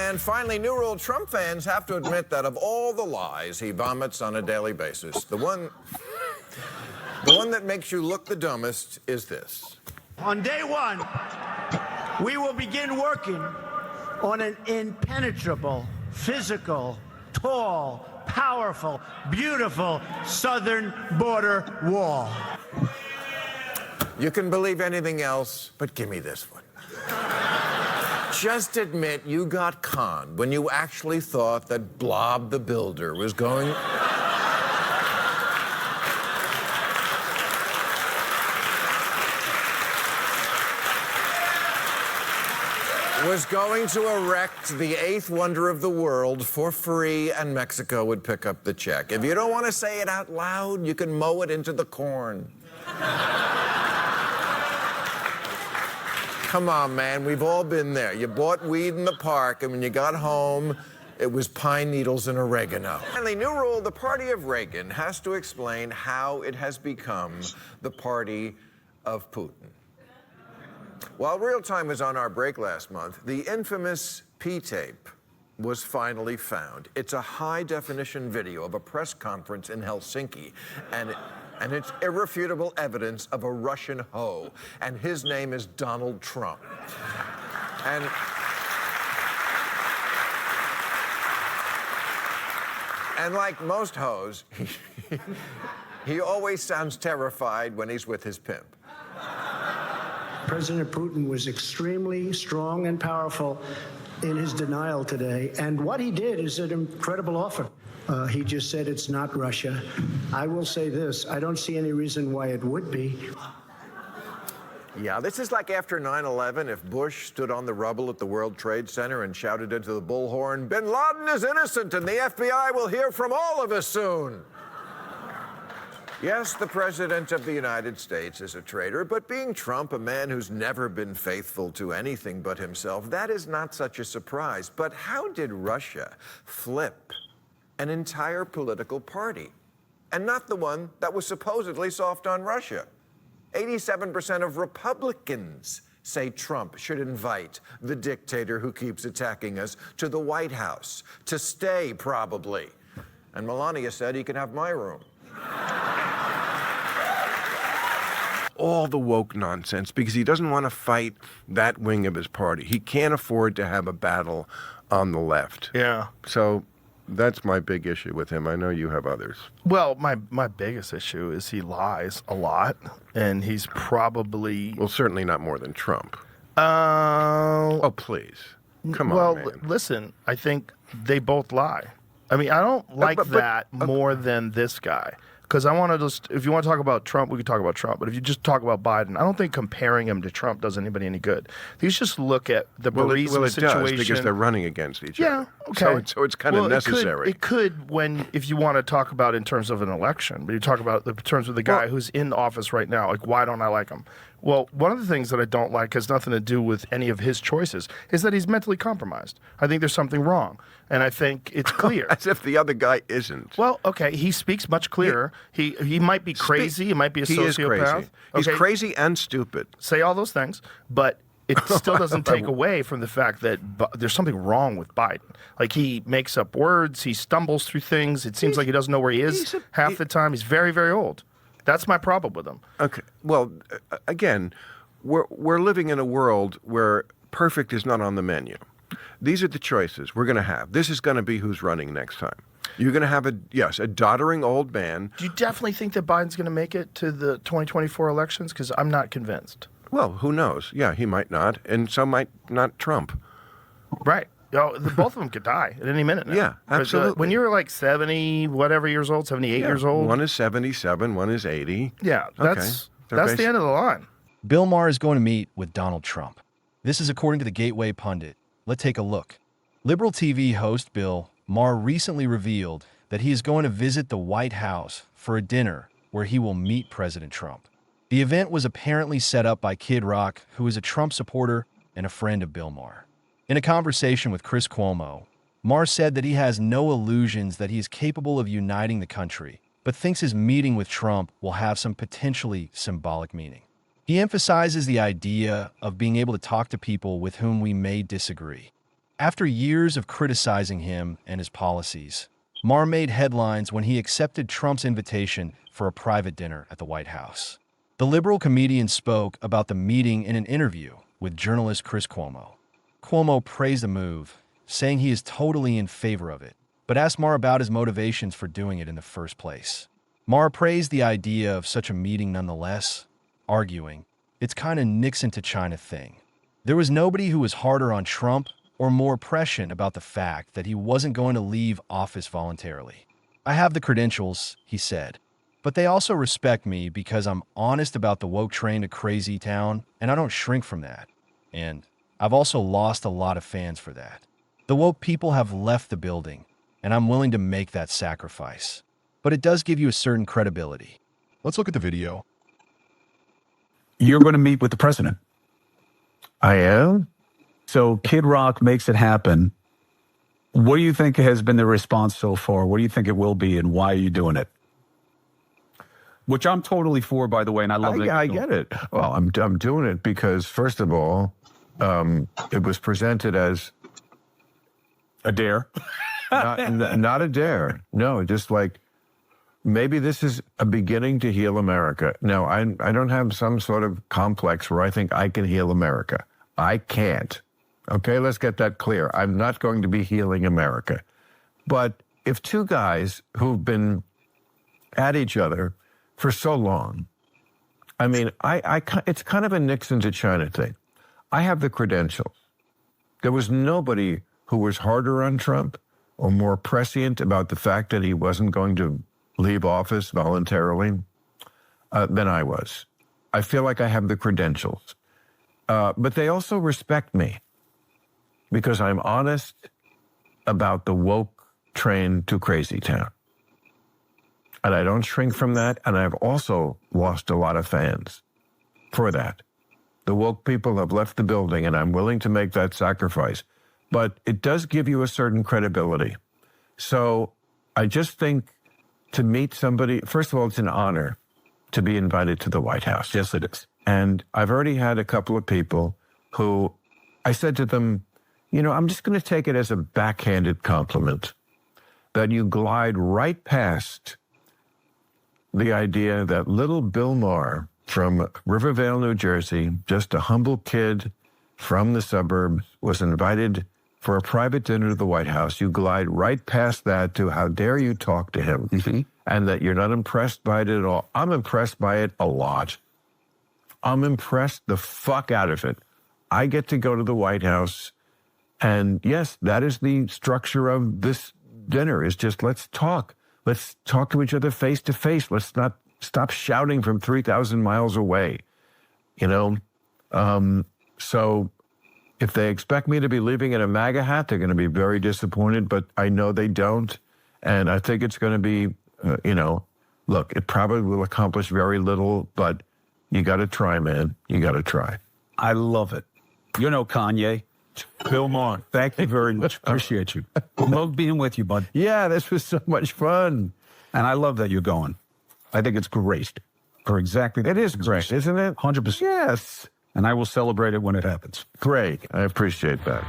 And finally, New Rule Trump fans have to admit that of all the lies he vomits on a daily basis, the one that makes you look the dumbest is this. On day one, we will begin working on an impenetrable, physical, tall, powerful, beautiful southern border wall. You can believe anything else, but give me this one. Just admit you got conned when you actually thought that Blob the Builder was going... was going to erect the eighth wonder of the world for free, and Mexico would pick up the check. If you don't want to say it out loud, you can mow it into the corn. Come on, man, we've all been there. You bought weed in the park, and when you got home, it was pine needles and oregano. Finally, new rule, the party of Reagan has to explain how it has become the party of Putin. While Real Time was on our break last month, the infamous P-tape was finally found. It's a high-definition video of a press conference in Helsinki, and it's irrefutable evidence of a Russian hoe, and his name is Donald Trump. And like most hoes, he always sounds terrified when he's with his pimp. President Putin was extremely strong and powerful in his denial today. And what he did is an incredible offer. He just said it's not Russia. I will say this, I don't see any reason why it would be. Yeah, this is like after 9/11, if Bush stood on the rubble at the World Trade Center and shouted into the bullhorn, "Bin Laden is innocent and the FBI will hear from all of us soon." Yes, the President of the United States is a traitor, but being Trump, a man who's never been faithful to anything but himself, that is not such a surprise. But how did Russia flip an entire political party? And not the one that was supposedly soft on Russia. 87% of Republicans say Trump should invite the dictator who keeps attacking us to the White House, to stay, probably. And Melania said he can have my room. All the woke nonsense because he doesn't want to fight that wing of his party. He can't afford to have a battle on the left. Yeah. So that's my big issue with him. I know you have others. Well, my biggest issue is he lies a lot, and he's probably... Well, certainly not more than Trump. Oh, please. Come on, well, man. listen, I think they both lie. I mean, I don't like that more than this guy. Because I want to just, if you want to talk about Trump, we could talk about Trump. But if you just talk about Biden, I don't think comparing him to Trump does anybody any good. You just look at the Burisma situation. Does because they're running against each other. Yeah, okay. So it's kind of necessary. It could if you want to talk about in terms of an election, but you talk about in terms of the guy who's in office right now. Like, why don't I like him? Well, one of the things that I don't like has nothing to do with any of his choices, is that he's mentally compromised. I think there's something wrong, and I think it's clear. As if the other guy isn't. Well, okay, he speaks much clearer. He might be crazy. He might be a sociopath. He is crazy. He's crazy and stupid. Say all those things, but it still doesn't take away from the fact that there's something wrong with Biden. Like, he makes up words. He stumbles through things. It seems like he doesn't know where he is half the time. He's very, very old. That's my problem with him. Okay. Well, again, we're living in a world where perfect is not on the menu. These are the choices we're going to have. This is going to be who's running next time. You're going to have a doddering old man. Do you definitely think that Biden's going to make it to the 2024 elections? Because I'm not convinced. Well, who knows? Yeah, he might not, and so might not Trump. Right. Both of them could die at any minute now. Yeah, absolutely. When you're like 70, whatever years old, 78 years old. One is 77, one is 80. Yeah, that's the end of the line. Bill Maher is going to meet with Donald Trump. This is according to the Gateway Pundit. Let's take a look. Liberal TV host Bill Maher recently revealed that he is going to visit the White House for a dinner where he will meet President Trump. The event was apparently set up by Kid Rock, who is a Trump supporter and a friend of Bill Maher. In a conversation with Chris Cuomo, Maher said that he has no illusions that he is capable of uniting the country, but thinks his meeting with Trump will have some potentially symbolic meaning. He emphasizes the idea of being able to talk to people with whom we may disagree. After years of criticizing him and his policies, Maher made headlines when he accepted Trump's invitation for a private dinner at the White House. The liberal comedian spoke about the meeting in an interview with journalist Chris Cuomo. Cuomo praised the move, saying he is totally in favor of it, but asked Maher about his motivations for doing it in the first place. Maher praised the idea of such a meeting nonetheless, arguing, "It's kind of Nixon to China thing." There was nobody who was harder on Trump or more prescient about the fact that he wasn't going to leave office voluntarily. "I have the credentials," he said, "but they also respect me because I'm honest about the woke train to crazy town, and I don't shrink from that. And I've also lost a lot of fans for that. The woke people have left the building, and I'm willing to make that sacrifice. But it does give you a certain credibility." Let's look at the video. You're going to meet with the president. I am? So Kid Rock makes it happen. What do you think has been the response so far? What do you think it will be, and why are you doing it? Which I'm totally for, by the way, and I love it. I get it. Well, I'm doing it because, first of all, it was presented as A dare. not a dare. No, just like, maybe this is a beginning to heal America. No, I don't have some sort of complex where I think I can heal America. I can't. Okay, let's get that clear. I'm not going to be healing America. But if two guys who've been at each other for so long, I mean, it's kind of a Nixon to China thing. I have the credentials. There was nobody who was harder on Trump or more prescient about the fact that he wasn't going to leave office voluntarily than I was. I feel like I have the credentials. But they also respect me because I'm honest about the woke train to crazy town. And I don't shrink from that. And I've also lost a lot of fans for that. The woke people have left the building, and I'm willing to make that sacrifice. But it does give you a certain credibility. So I just think to meet somebody, first of all, it's an honor to be invited to the White House. Yes, it is. And I've already had a couple of people who I said to them, you know, I'm just going to take it as a backhanded compliment that you glide right past the idea that little Bill Maher from Rivervale, New Jersey, just a humble kid from the suburbs, was invited for a private dinner to the White House. You glide right past that to how dare you talk to him, and that you're not impressed by it at all. I'm impressed by it a lot. I'm impressed the fuck out of it. I get to go to the White House, and yes, that is the structure of this dinner, is just let's talk. Let's talk to each other face to face. Let's not stop shouting from 3,000 miles away, you know? So if they expect me to be leaving in a MAGA hat, they're going to be very disappointed, but I know they don't. And I think it's going to be, look, it probably will accomplish very little, but you got to try, man. You got to try. I love it. You know Kanye. Bill Maher, thank you very much. Appreciate you. Love being with you, bud. Yeah, this was so much fun. And I love that you're going. I think it's great. For exactly that. It is great, isn't it? 100%. Yes. And I will celebrate it when it happens. Great. I appreciate that.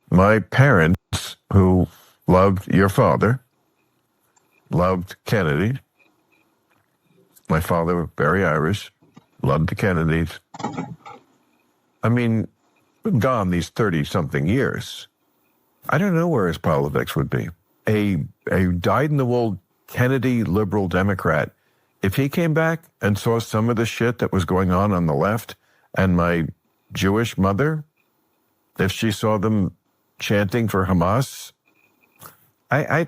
My parents, who loved your father, loved Kennedy. My father, very Irish, loved the Kennedys. I mean, been gone these 30-something years. I don't know where his politics would be. A dyed-in-the-wool Kennedy liberal Democrat, if he came back and saw some of the shit that was going on the left, and my Jewish mother, if she saw them chanting for Hamas, I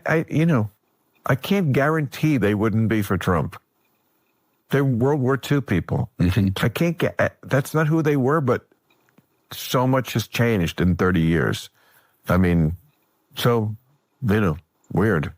can't guarantee they wouldn't be for Trump. They're World War II people. I can't that's not who they were, but so much has changed in 30 years. I mean, so, weird.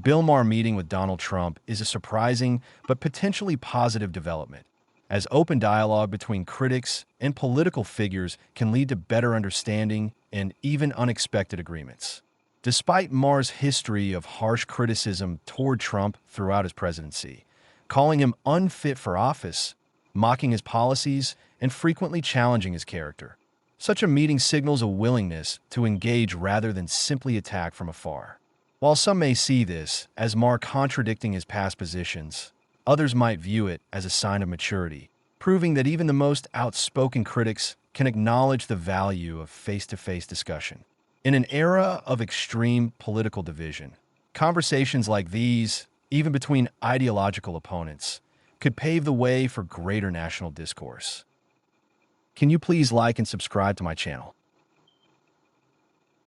Bill Maher meeting with Donald Trump is a surprising but potentially positive development, as open dialogue between critics and political figures can lead to better understanding and even unexpected agreements. Despite Maher's history of harsh criticism toward Trump throughout his presidency, calling him unfit for office, mocking his policies, and frequently challenging his character, such a meeting signals a willingness to engage rather than simply attack from afar. While some may see this as Maher contradicting his past positions, others might view it as a sign of maturity, proving that even the most outspoken critics can acknowledge the value of face-to-face discussion. In an era of extreme political division, conversations like these, even between ideological opponents, could pave the way for greater national discourse. Can you please like and subscribe to my channel?